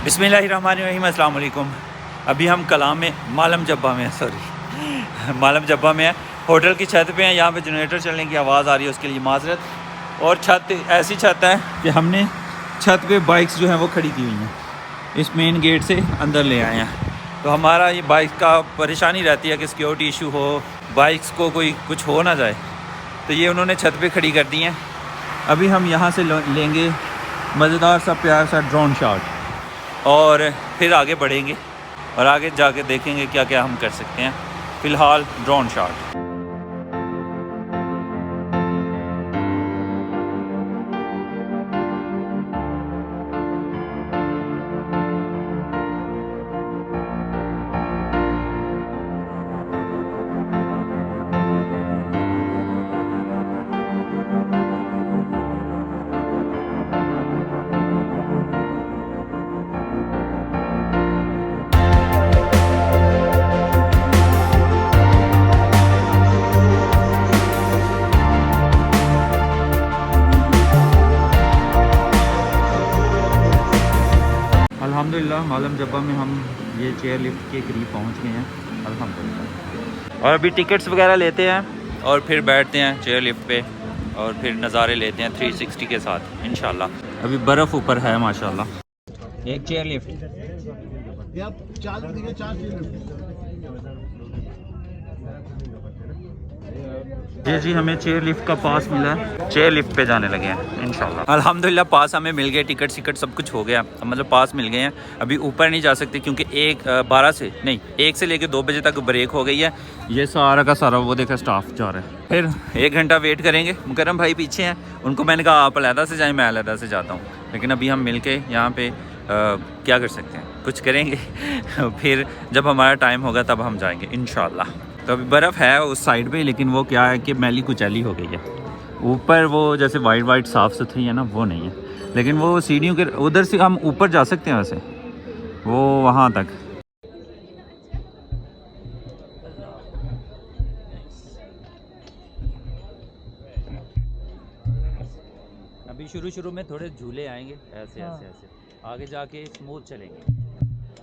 बिस्मिल्लाहिर्रहमानिर्रहीम, अस्सलाम वालेकुम। अभी हम कलाम में मालम जब्बा में मालम जब्बा में है। होटल की छत पे हैं। यहाँ पे जनरेटर चलने की आवाज़ आ रही है, उसके लिए माजरत। और छत ऐसी छत है कि हमने छत पे बाइक्स जो हैं वो खड़ी की हुई हैं, इस मेन गेट से अंदर ले आए हैं। तो हमारा ये बाइक का परेशानी रहती है कि सिक्योरिटी इशू हो, बाइक्स को कोई कुछ हो ना जाए, तो ये उन्होंने छत पे खड़ी कर दी हैं। अभी हम यहाँ से लेंगे मज़ेदार सा प्यार सा ड्रोन शॉट और फिर आगे बढ़ेंगे और आगे जाके देखेंगे क्या क्या हम कर सकते हैं। फ़िलहाल ड्रोन शॉट। अल्हम्दुलिल्लाह मालम जब्बा में हम ये चेयर लिफ्ट के करीब पहुंच गए हैं अल्हम्दुलिल्लाह। और अभी टिकट्स वगैरह लेते हैं और फिर बैठते हैं चेयर लिफ्ट पे और फिर नज़ारे लेते हैं 360 के साथ इंशाल्लाह। अभी बर्फ़ ऊपर है माशाल्लाह। एक चेयर लिफ्ट जी जी, हमें चेयर लिफ्ट का पास मिला है, चेयर लिफ्ट पे जाने लगे हैं इंशाल्लाह। अल्हम्दुलिल्लाह पास हमें मिल गए, टिकट सिकट सब कुछ हो गया, मतलब पास मिल गए हैं। अभी ऊपर नहीं जा सकते क्योंकि 1 से लेकर 2 बजे तक ब्रेक हो गई है। ये सारा का सारा वो देखा स्टाफ जा रहा है। फिर 1 घंटा वेट करेंगे। मुकर्रम भाई पीछे हैं, उनको मैंने कहा आप अलहदा से जाएँ, मैं अलहदा से जाता हूँ। लेकिन अभी हम मिल के यहाँ पर क्या कर सकते हैं, कुछ करेंगे फिर जब हमारा टाइम होगा तब हम जाएंगे इंशाल्लाह। तो अभी बर्फ़ है उस साइड पे, लेकिन वो क्या है कि मैली कुचैली हो गई है। ऊपर वो जैसे वाइट साफ़ सुथरी है ना, वो नहीं है। लेकिन वो सीढ़ियों के उधर से हम ऊपर जा सकते हैं वैसे, वो वहाँ तक। अभी शुरू में थोड़े झूले आएंगे ऐसे ऐसे ऐसे, आगे जाके स्मूथ चलेंगे।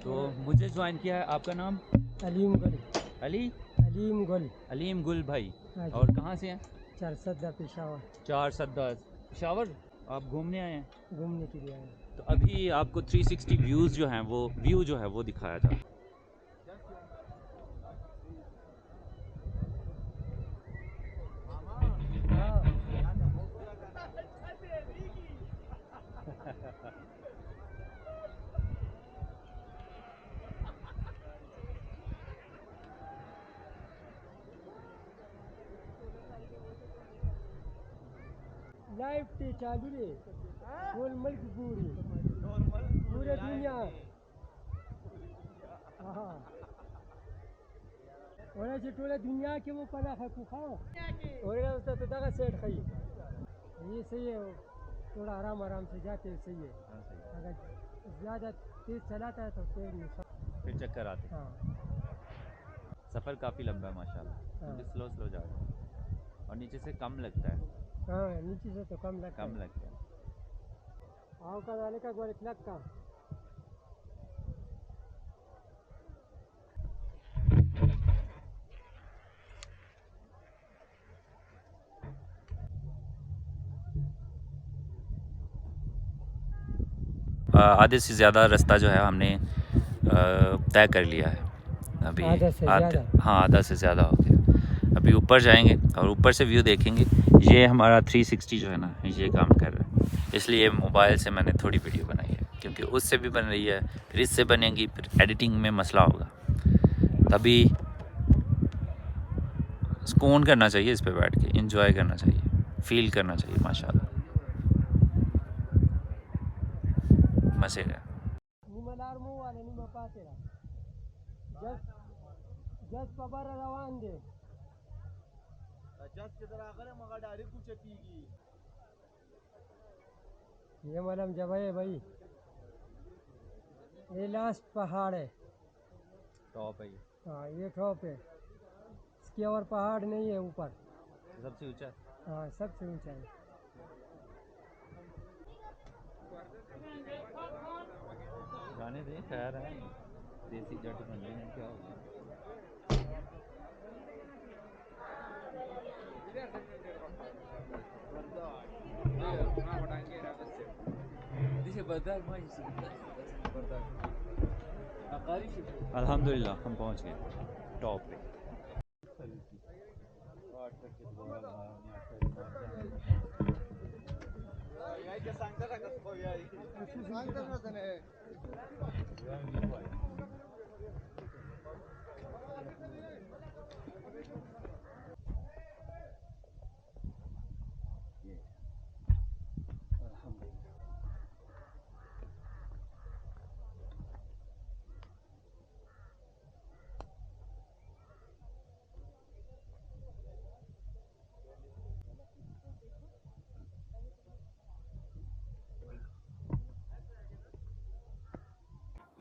तो मुझे ज्वाइन किया है, आपका नाम? अलीम गुल। अलीम गुल। अलीम गुल भाई। और कहाँ से हैं? चारसदा पेशावर। चारसदा पेशावर। आप घूमने आए हैं? घूमने के लिए आए। तो अभी आपको 360 व्यूज़ जो हैं वो व्यू जो है वो दिखाया जा रहा है। लाइव ते चालू रे गोल मुल्क पूरे दुनिया। हाँ और ऐसे टोले दुनिया के वो पला खा खाओ और ये तो दगा सेट खाई। ये सही है, थोड़ा आराम से जाते सही है। अगर ज़्यादा तेज़ चलाता है तो फिर चक्कर आते हैं। हाँ सफ़र काफ़ी लंबा है माशाल्लाह, क्योंकि स्लो जा रहा है और नीचे से कम लगता है। हाँ, नीचे से तो कम लगता कम है। लगता है। आओ का नाले का गोल इतना का आधे से ज़्यादा रास्ता जो है हमने तय कर लिया है अभी। आधा से ज़्यादा। हाँ, आधा से ज़्यादा हो गया। अभी ऊपर जाएंगे और ऊपर से व्यू देखेंगे। ये हमारा 360 जो है ना, ये काम कर रहा है, इसलिए मोबाइल से मैंने थोड़ी वीडियो बनाई है, क्योंकि उससे भी बन रही है, फिर इससे बनेगी, फिर एडिटिंग में मसला होगा। तभी सुकून करना चाहिए, इस पे बैठ के इंजॉय करना चाहिए, फील करना चाहिए माशाल्लाह, मज़े का। ये मलम जब है भाई, ये लास्ट पहाड़ है। टॉप है ये, हाँ ये टॉप है, इसके और पहाड़ नहीं है ऊपर। सबसे ऊंचा। हाँ सबसे ऊंचा है। जाने दें, खैर है, देसी जट बन रहे हैं, क्या हो गया। अल्हम्दुलिल्लाह हम पहुंच गए टॉप पे।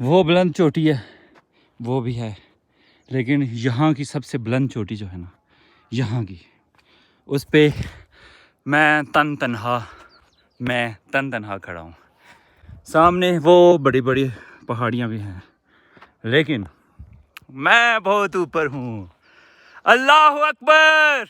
वो बुलंद चोटी है, वो भी है, लेकिन यहाँ की सबसे बुलंद चोटी जो है ना, यहाँ की, उस पे मैं तन तनहा खड़ा हूँ। सामने वो बड़ी बड़ी पहाड़ियाँ भी हैं, लेकिन मैं बहुत ऊपर हूँ। अल्लाहु अकबर।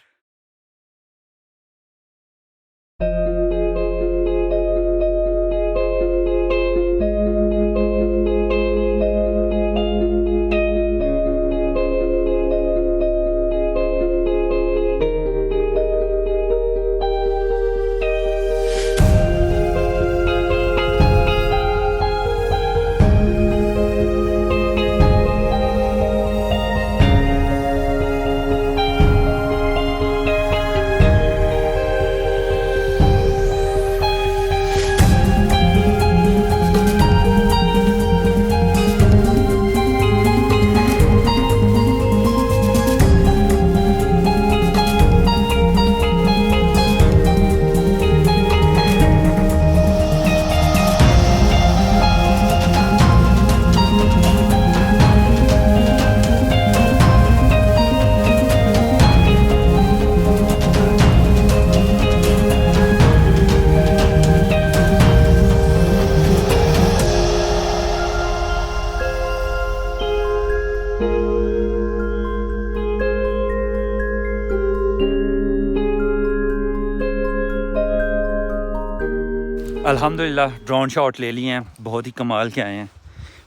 अल्हम्दुलिल्लाह ड्रोन शॉट ले लिए हैं, बहुत ही कमाल के आए हैं।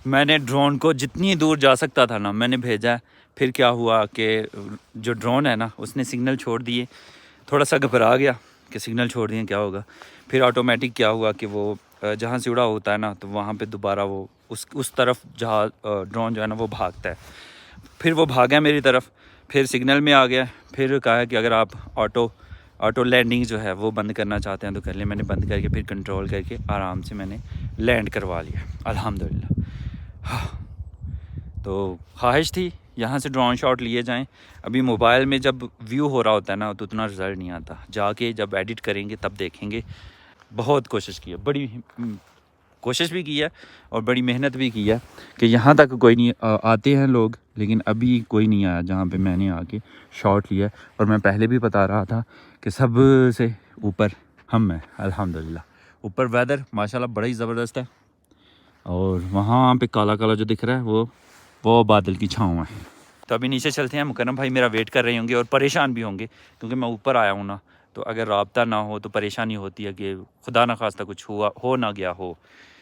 मैंने ड्रोन को जितनी दूर जा सकता था ना मैंने भेजा। फिर क्या हुआ कि जो ड्रोन है ना उसने सिग्नल छोड़ दिए, थोड़ा सा घबरा गया कि सिग्नल छोड़ दिए क्या होगा। फिर ऑटोमेटिक क्या हुआ कि वो जहाँ से उड़ा होता है ना तो वहाँ पे दोबारा वो उस तरफ जहाँ ड्रोन जो है ना वो भागता है। फिर वो भागा मेरी तरफ, फिर सिग्नल में आ गया। फिर कहा कि अगर आप ऑटो लैंडिंग जो है वो बंद करना चाहते हैं तो कर लें। मैंने बंद करके फिर कंट्रोल करके आराम से मैंने लैंड करवा लिया अल्हम्दुलिल्लाह। हाँ, तो ख्वाहिश थी यहाँ से ड्रोन शॉट लिए जाएं। अभी मोबाइल में जब व्यू हो रहा होता है ना तो उतना रिज़ल्ट नहीं आता, जाके जब एडिट करेंगे तब देखेंगे। बहुत कोशिश की है, बड़ी कोशिश भी की है और बड़ी मेहनत भी की है कि यहाँ तक कोई नहीं आते हैं लोग, लेकिन अभी कोई नहीं आया जहाँ पे मैंने आके शॉट लिया। और मैं पहले भी बता रहा था कि सब से ऊपर हम हैं अल्हम्दुलिल्लाह। ऊपर वेदर माशाल्लाह बड़ा ही ज़बरदस्त है और वहाँ पे काला काला जो दिख रहा है वो बादल की छाँव है। तो अभी नीचे चलते हैं। मुकर्रम भाई मेरा वेट कर रहे होंगे और परेशान भी होंगे क्योंकि मैं ऊपर आया हूँ ना, तो अगर राब्ता ना हो तो परेशानी होती है कि खुदा ना खास्ता कुछ हो ना गया हो।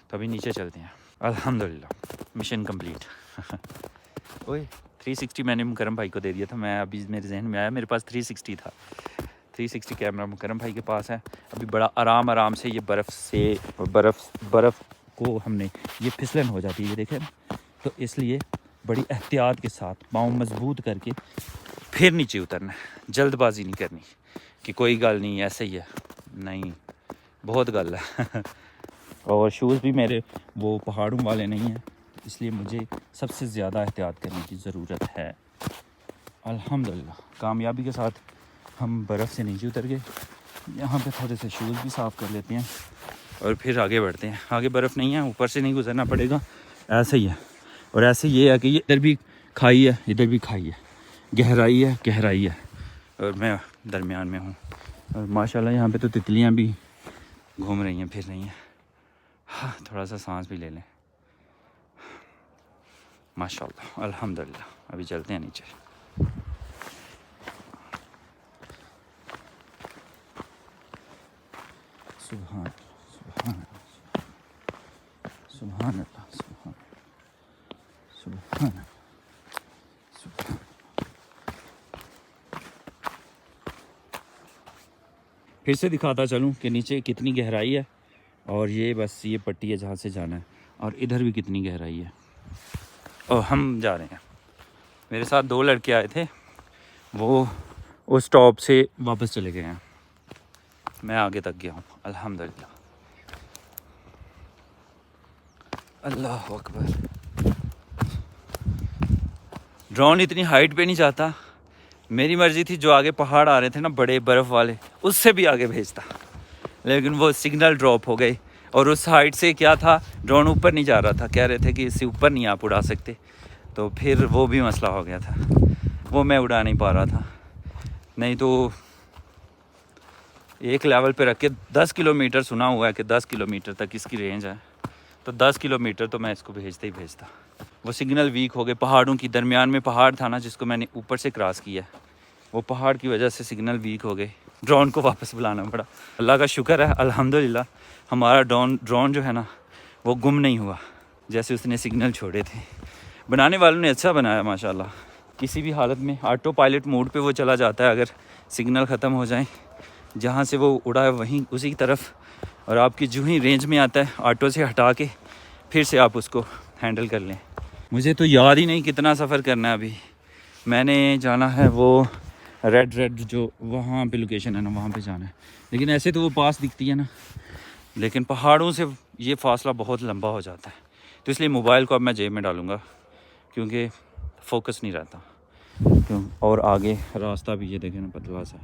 तो अभी नीचे चलते हैं। अल्हम्दुलिल्लाह मिशन कंप्लीट। ओए 360 मैंने मुकर्रम भाई को दे दिया था, मैं अभी मेरे जहन में आया मेरे पास 360 था। 360 कैमरा मुकर्रम भाई के पास है। अभी बड़ा आराम से ये बर्फ़ को हमने, ये फिसलन हो जाती है ये देखें, तो इसलिए बड़ी एहतियात के साथ पाँव मजबूत करके फिर नीचे उतरना है। जल्दबाजी नहीं करनी कि कोई गल नहीं ऐसे ही है, नहीं बहुत गल है। और शूज़ भी मेरे वो पहाड़ों वाले नहीं हैं, इसलिए मुझे सबसे ज़्यादा एहतियात करने की ज़रूरत है। अल्हम्दुलिल्लाह कामयाबी के साथ हम बर्फ़ से नीचे उतर गए। यहाँ पे थोड़े से शूज़ भी साफ़ कर लेते हैं और फिर आगे बढ़ते हैं। आगे बर्फ़ नहीं है, ऊपर से नहीं गुजरना पड़ेगा, ऐसे ही है। और ऐसे ये है कि ये इधर भी खाई है, इधर भी खाई है, गहराई है और मैं दरमियान में हूँ। और माशाल्लाह यहाँ पे तो तितलियाँ भी घूम रही हैं, फिर रही हैं। हाँ, थोड़ा सा सांस भी ले लें। माशाल्लाह अल्हम्दुलिल्लाह। अभी चलते हैं नीचे। सुभान सुभान सुभान अल्लाह सुभान सुभान सुभान। फिर से दिखाता चलूँ कि नीचे कितनी गहराई है, और ये बस ये पट्टी है जहाँ से जाना है, और इधर भी कितनी गहराई है। और हम जा रहे हैं, मेरे साथ 2 लड़के आए थे, वो उस स्टॉप से वापस चले गए हैं, मैं आगे तक गया हूँ अल्हम्दुलिल्लाह। अल्लाह अकबर। ड्रोन इतनी हाइट पे नहीं जाता, मेरी मर्ज़ी थी जो आगे पहाड़ आ रहे थे ना बड़े बर्फ़ वाले, उससे भी आगे भेजता, लेकिन वो सिग्नल ड्रॉप हो गई। और उस हाइट से क्या था, ड्रोन ऊपर नहीं जा रहा था, कह रहे थे कि इससे ऊपर नहीं आप उड़ा सकते, तो फिर वो भी मसला हो गया था, वो मैं उड़ा नहीं पा रहा था। नहीं तो एक लेवल पे रख के 10 किलोमीटर सुना हुआ है कि 10 किलोमीटर तक इसकी रेंज है, तो 10 किलोमीटर तो मैं इसको भेजता ही भेजता। वो सिग्नल वीक हो गए, पहाड़ों की दरमियान में पहाड़ था ना जिसको मैंने ऊपर से क्रॉस किया, वो पहाड़ की वजह से सिग्नल वीक हो गए, ड्रोन को वापस बुलाना पड़ा। अल्लाह का शुक्र है अल्हम्दुलिल्लाह, हमारा ड्रोन जो है ना वो गुम नहीं हुआ जैसे उसने सिग्नल छोड़े थे। बनाने वालों ने अच्छा बनाया माशाल्लाह, किसी भी हालत में ऑटो पायलट मोड पे वो चला जाता है, अगर सिग्नल ख़त्म हो जाए जहाँ से वो उड़ा है वहीं उसी तरफ, और आपकी जो ही रेंज में आता है ऑटो से हटा के फिर से आप उसको हैंडल कर लें। मुझे तो याद ही नहीं कितना सफ़र करना है। अभी मैंने जाना है वो रेड जो वहाँ पे लोकेशन है ना, वहाँ पे जाना है, लेकिन ऐसे तो वो पास दिखती है ना, लेकिन पहाड़ों से ये फ़ासला बहुत लंबा हो जाता है, तो इसलिए मोबाइल को अब मैं जेब में डालूँगा क्योंकि फोकस नहीं रहता। क्यों, और आगे रास्ता भी ये देखें ना पतला सा,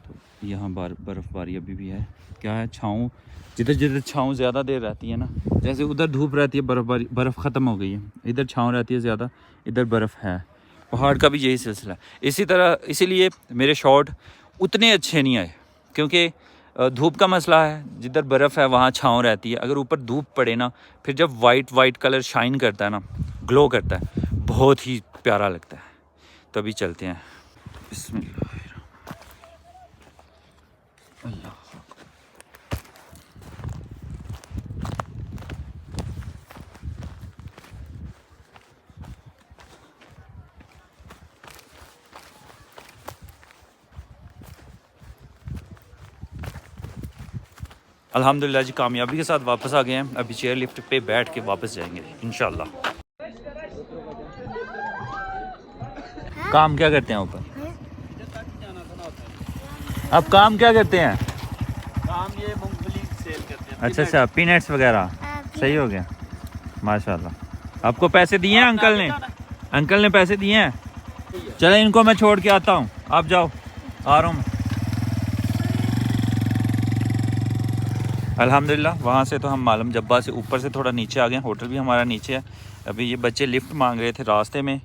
तो यहाँ बर्फ़बारी अभी भी है। क्या है, छाँव, जिधर छाँव ज़्यादा देर रहती है ना, जैसे उधर धूप रहती है, बर्फ़ ख़त्म हो गई है, इधर छाँव रहती है ज़्यादा, इधर बर्फ़ है। पहाड़ का भी यही सिलसिला है। इसी तरह इसीलिए मेरे शॉट उतने अच्छे नहीं आए, क्योंकि धूप का मसला है, जिधर बर्फ़ है वहाँ छाँव रहती है, अगर ऊपर धूप पड़े ना, फिर जब वाइट कलर शाइन करता है ना, ग्लो करता है, बहुत ही प्यारा लगता है। तो अभी चलते हैं। बिस्मिल्लाह अल्लाह। अल्हम्दुलिल्लाह जी, कामयाबी के साथ वापस आ गए हैं। अभी चेयर लिफ्ट पे बैठ के वापस जाएंगे इंशाल्लाह। काम क्या करते हैं ऊपर? अब काम क्या करते हैं? काम ये मूंगफली सेल करते हैं। अच्छा, पीनट्स वगैरह। सही हो गया माशाल्लाह। आपको पैसे दिए हैं अंकल ने? अंकल ने पैसे दिए हैं? चले इनको मैं छोड़ के आता हूँ, आप जाओ, आ रहा हूँ मैं। अल्हम्दुलिल्लाह वहाँ से तो हम मालम जब्बा से ऊपर से थोड़ा नीचे आ गए, होटल भी हमारा नीचे है। अभी ये बच्चे लिफ्ट मांग रहे थे रास्ते में,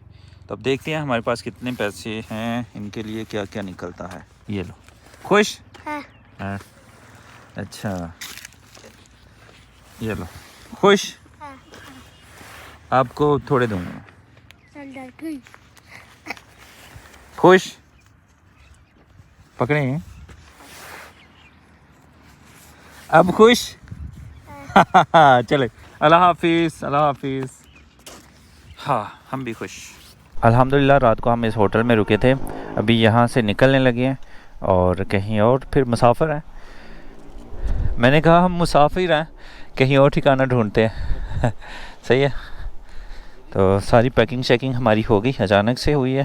तो अब देखते हैं हमारे पास कितने पैसे हैं, इनके लिए क्या क्या निकलता है। ये लो, खुश? हाँ। अच्छा, ये लो, खुश? आपको थोड़े दूंगा। खुश? पकड़े हैं अब, खुश? चले, अल्लाह हाफिज़, अल्लाह हाफिज़। हाँ, हम भी खुश। अल्हम्दुलिल्लाह रात को हम इस होटल में रुके थे, अभी यहाँ से निकलने लगे हैं और कहीं और फिर मुसाफिर हैं। मैंने कहा हम मुसाफिर हैं, कहीं और ठिकाना ढूंढते हैं। सही है। तो सारी पैकिंग शैकिंग हमारी हो गई, अचानक से हुई है,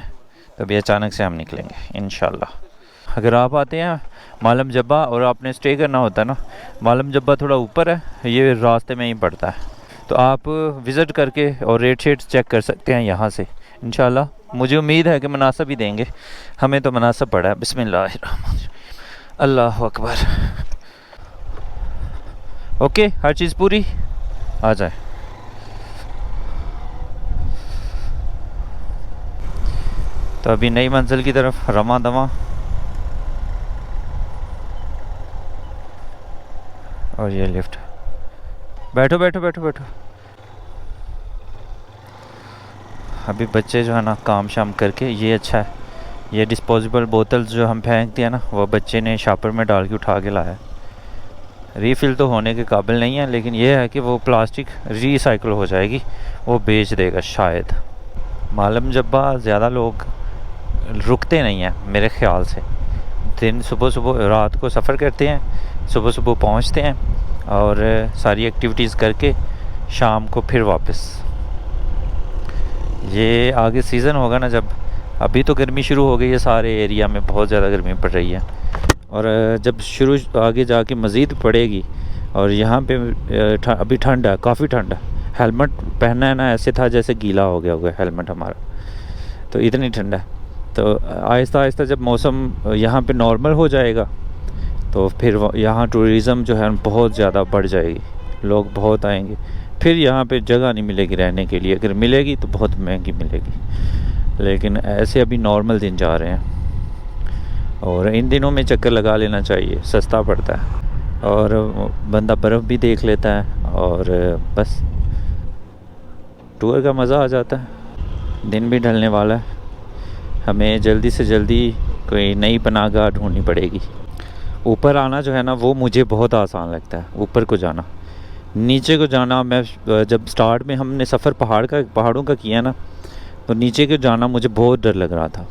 तो अभी अचानक से हम निकलेंगे इंशाल्लाह। अगर आप आते हैं मालम जब्बा और आपने स्टे करना होता है ना, मालम जब्बा थोड़ा ऊपर है, ये रास्ते में ही पड़ता है, तो आप विज़िट करके और रेट शेट चेक कर सकते हैं यहाँ से इंशाल्लाह। मुझे उम्मीद है कि मुनासिब ही देंगे, हमें तो मुनासिब पड़ा है। बिस्मिल्लाह अल्लाह अकबर। ओके, हर चीज़ पूरी आ जाए। तो अभी नई मंजिल की तरफ रमा दमा, और ये लिफ्ट। बैठो बैठो बैठो बैठो। अभी बच्चे जो है ना काम शाम करके, ये अच्छा है, ये डिस्पोजेबल बोतल्स जो हम फेंकते हैं ना, वो बच्चे ने शापर में डाल के उठा के लाया है। रीफ़िल तो होने के काबिल नहीं है, लेकिन ये है कि वो प्लास्टिक रीसाइकिल हो जाएगी, वो बेच देगा शायद। मालम जब्बा ज़्यादा लोग रुकते नहीं हैं मेरे ख़्याल से। दिन सुबह रात को सफ़र करते हैं, सुबह पहुंचते हैं और सारी एक्टिविटीज़ करके शाम को फिर वापस। ये आगे सीज़न होगा ना जब, अभी तो गर्मी शुरू हो गई है, सारे एरिया में बहुत ज़्यादा गर्मी पड़ रही है, और जब शुरू आगे जाके मज़ीद पड़ेगी। और यहाँ पे अभी ठंड है, काफ़ी ठंड है। हेलमेट पहनना है ना, ऐसे था जैसे गीला हो गया होगा हेलमेट हमारा, तो इतनी ठंड है। तो आहिस्ता आहिस्ता जब मौसम यहाँ पे नॉर्मल हो जाएगा तो फिर यहाँ टूरिज़म जो है बहुत ज़्यादा बढ़ जाएगी, लोग बहुत आएंगे। फिर यहाँ पे जगह नहीं मिलेगी रहने के लिए, अगर मिलेगी तो बहुत महंगी मिलेगी। लेकिन ऐसे अभी नॉर्मल दिन जा रहे हैं, और इन दिनों में चक्कर लगा लेना चाहिए, सस्ता पड़ता है और बंदा बर्फ़ भी देख लेता है, और बस टूर का मज़ा आ जाता है। दिन भी ढलने वाला है, हमें जल्दी से जल्दी कोई नई पनाहगाह ढूंढनी पड़ेगी। ऊपर आना जो है ना वो मुझे बहुत आसान लगता है, ऊपर को जाना। नीचे को जाना, मैं जब स्टार्ट में हमने सफ़र पहाड़ों का किया ना, तो नीचे को जाना मुझे बहुत डर लग रहा था,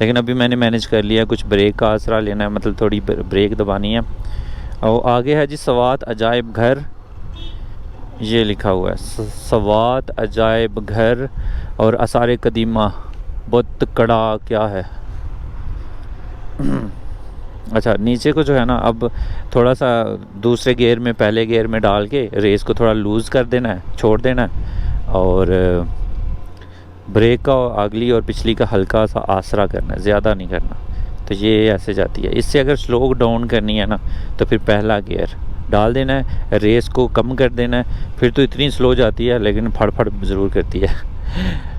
लेकिन अभी मैंने मैनेज कर लिया। कुछ ब्रेक का आसरा लेना है, मतलब थोड़ी ब्रेक दबानी है। और आगे है जी सवात अजायब घर, ये लिखा हुआ है सवात अजायब घर और आसार कदीमा। बहुत कड़ा क्या है। अच्छा, नीचे को जो है ना अब थोड़ा सा दूसरे गियर में, पहले गियर में डाल के रेस को थोड़ा लूज़ कर देना है, छोड़ देना है, और ब्रेक का अगली और पिछली का हल्का सा आसरा करना है, ज़्यादा नहीं करना। तो ये ऐसे जाती है। इससे अगर स्लो डाउन करनी है ना तो फिर पहला गियर डाल देना है, रेस को कम कर देना है, फिर तो इतनी स्लो जाती है लेकिन फड़ ज़रूर करती है।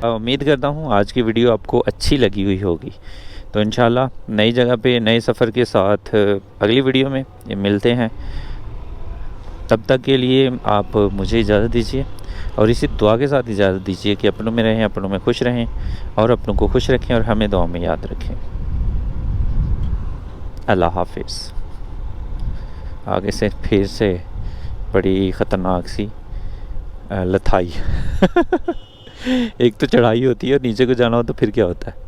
उम्मीद करता हूँ आज की वीडियो आपको अच्छी लगी हुई होगी। तो इंशाल्लाह नई जगह पे नए सफ़र के साथ अगली वीडियो में ये मिलते हैं। तब तक के लिए आप मुझे इजाज़त दीजिए, और इसी दुआ के साथ इजाज़त दीजिए कि अपनों में रहें, अपनों में खुश रहें, और अपनों को खुश रखें और हमें दुआ में याद रखें। अल्लाह हाफिज़। आगे से फिर से बड़ी ख़तरनाक सी लथाई एक तो चढ़ाई होती है, नीचे को जाना हो तो फिर क्या होता है।